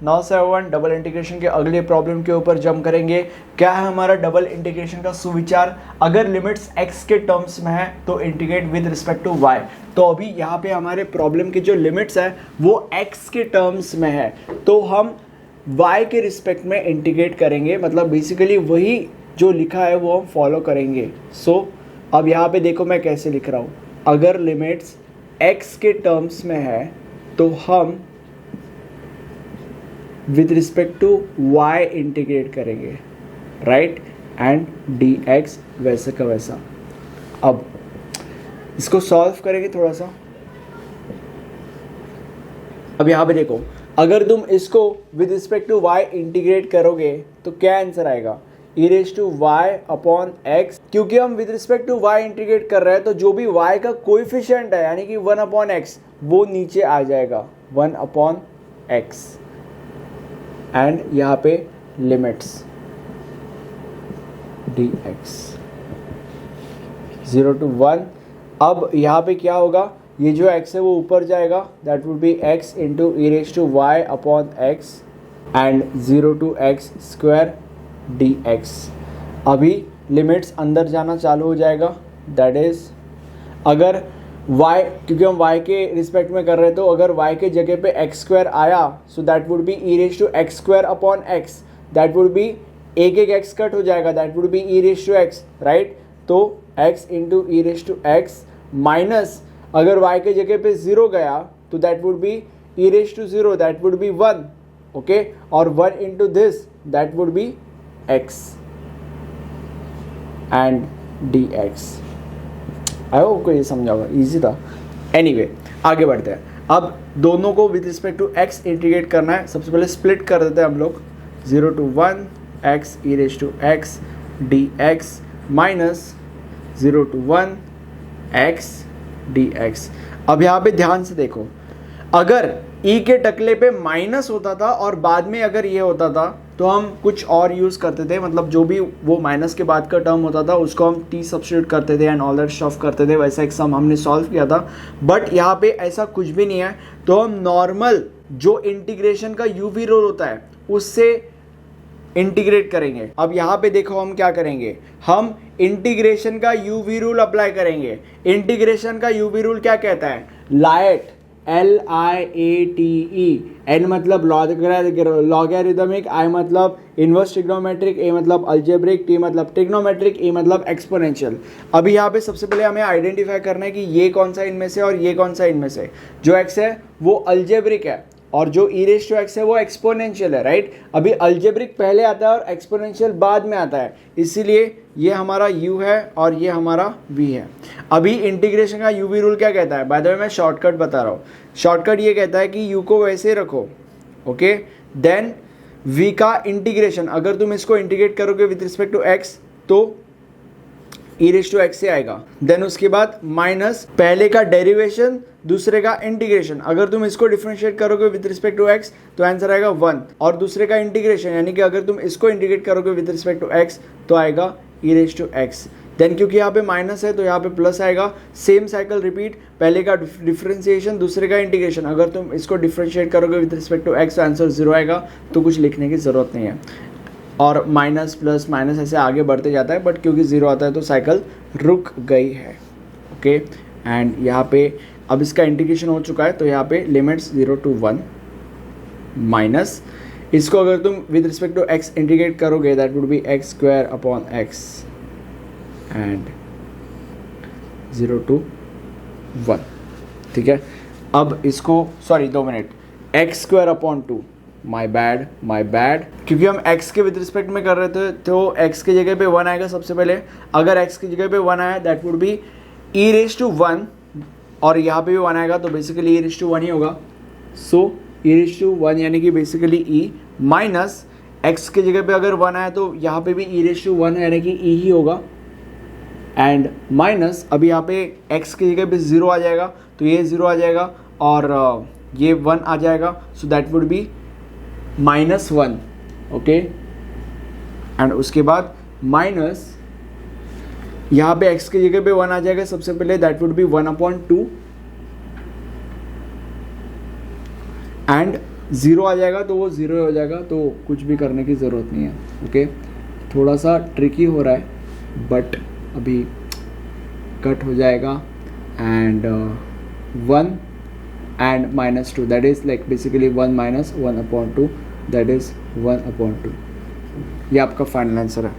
Now से अपन double integration के अगले प्रॉब्लम के ऊपर जंप करेंगे। क्या है हमारा डबल इंटीग्रेशन का सुविचार? अगर लिमिट्स x के टर्म्स में है तो integrate with respect to y। तो अभी यहाँ पे हमारे प्रॉब्लम की जो लिमिट्स है वो x के टर्म्स में है, तो हम y के रिस्पेक्ट में इंटीग्रेट करेंगे, मतलब बेसिकली वही जो लिखा है वो हम फॉलो करेंगे। सो अब यहाँ पे देखो मैं कैसे लिख रहा हूँ। अगर लिमिट्स x के टर्म्स में है तो हम with respect to y integrate करेंगे, राइट, एंड dx वैसे का वैसा। अब इसको सॉल्व करेंगे थोड़ा सा। अब यहाँ पे देखो, अगर तुम इसको with respect to y integrate करोगे तो क्या आंसर आएगा? e raise to y upon x. क्योंकि हम with respect to y integrate कर रहे हैं तो जो भी y का कोएफिशिएंट है यानी कि 1 अपॉन एक्स वो नीचे आ जाएगा, 1 अपॉन एक्स, एंड यहाँ पे लिमिट्स dx 0 to 1। अब यहाँ पे क्या होगा, ये जो x है वो ऊपर जाएगा, that would be x into e raise to y upon x and 0 to x square dx। अभी लिमिट्स अंदर जाना चालू हो जाएगा, दैट इज अगर y, क्योंकि हम y के रिस्पेक्ट में कर रहे हैं तो अगर y के जगह पे x स्क्वायर आया so that would be e raise to x square upon x, that would be एक x कट हो जाएगा, that would be e raise to x, right. तो x into e raise to x minus अगर y के जगह पे 0 गया तो that would be e raise to 0, that would be 1, okay, और 1 into this that would be x and dx। I hope को ये समझा होगा, ईजी था। एनीवे आगे बढ़ते हैं। अब दोनों को with respect to x integrate करना है। सबसे पहले स्प्लिट कर देते हैं हम लोग, 0 to 1 x e raise to x dx minus 0 to 1 x dx। अब यहाँ पे ध्यान से देखो, अगर e के टकले पे माइनस होता था और बाद में अगर ये होता था तो हम कुछ और यूज़ करते थे, मतलब जो भी वो माइनस के बाद का टर्म होता था उसको हम t सब्स्टिट्यूट करते थे एंड ऑल दैट स्टफ करते थे। वैसा एक सम हमने सॉल्व किया था, बट यहाँ पे ऐसा कुछ भी नहीं है। तो हम नॉर्मल जो इंटीग्रेशन का uv रूल होता है उससे इंटीग्रेट करेंगे। अब यहाँ पे देखो हम क्या करेंगे, हम इंटीग्रेशन का यूवी रूल अप्लाई करेंगे। इंटीग्रेशन का यूवी रूल क्या कहता है? लाइट, LIATE, N मतलब लॉगरिदमिक, I मतलब इनवर्स ट्रिग्नोमेट्रिक, A मतलब अलजेब्रिक, T मतलब ट्रिग्नोमेट्रिक, E मतलब एक्सपोनेंशियल। अभी यहाँ पे सबसे पहले हमें आइडेंटिफाई करना है कि ये कौन सा इनमें से और ये कौन सा इनमें से। जो x है वो अलजेब्रिक है और जो ई रेज टू एक्स है वो एक्सपोनेंशियल है, राइट। अभी अलजेब्रिक पहले आता है और एक्सपोनेंशियल बाद में आता है, इसीलिए ये हमारा u है और ये हमारा v है। अभी इंटीग्रेशन का यूवी रूल क्या कहता है? बाय द वे मैं शॉर्टकट बता रहा हूँ। शॉर्टकट ये कहता है कि u को वैसे रखो, ओके, देन v का इंटीग्रेशन, अगर तुम इसको इंटीग्रेट करोगे विद रिस्पेक्ट टू x तो ई रेज टू एक्स से आएगा, देन उसके बाद माइनस पहले का डेरिवेशन दूसरे का इंटीग्रेशन, अगर तुम इसको डिफरेंशिएट करोगे विद रिस्पेक्ट टू एक्स तो आंसर आएगा 1, और दूसरे का इंटीग्रेशन यानी कि अगर तुम इसको इंटीग्रेट करोगे विद रिस्पेक्ट टू एक्स तो आएगा ई रेज टू एक्स। देन क्योंकि यहाँ पे माइनस है तो यहाँ पे प्लस आएगा। सेम साइकिल रिपीट, पहले का डिफरेंशिएशन दूसरे का इंटीग्रेशन, अगर तुम इसको डिफरेंशिएट करोगे विद रिस्पेक्ट टू एक्स तो आंसर 0 आएगा, तो कुछ लिखने की ज़रूरत नहीं है। और माइनस प्लस माइनस ऐसे आगे बढ़ते जाता है, बट क्योंकि 0 आता है तो साइकिल रुक गई है, ओके। एंड यहाँ पे अब इसका इंटीग्रेशन हो चुका है तो यहाँ पे लिमिट्स 0 to 1 माइनस, इसको अगर तुम with respect to x integrate करोगे that would be x square upon x and 0 to 1, ठीक है। अब इसको sorry 2 minute, x square upon 2, my bad, क्योंकि हम x के विद रिस्पेक्ट में कर रहे थे तो x की जगह पे 1 आएगा सबसे पहले। अगर x की जगह पे 1 आया that would be e raise to 1, और यहाँ पे भी 1 आएगा तो बेसिकली ई रेज टू 1 ही होगा। सो ई रेज टू 1 यानी कि बेसिकली e माइनस x की जगह पे अगर 1 आया तो यहाँ पे भी ई रेज टू 1 यानी कि e ही होगा, एंड माइनस अभी यहाँ पे x की जगह पे 0 आ जाएगा तो ये 0 आ जाएगा और ये 1 आ जाएगा, सो that would be -1, okay. And उसके बाद माइनस यहाँ पे x की जगह पे 1 आ जाएगा सबसे पहले, that would be 1/2, and zero आ जाएगा तो वो ज़ीरो हो जाएगा, तो कुछ भी करने की ज़रूरत नहीं है. ओके, थोड़ा सा ट्रिकी हो रहा है बट अभी कट हो जाएगा. And 1 and -2, that is like basically 1 - 1/2, that is 1/2. ये आपका फाइनल आंसर है.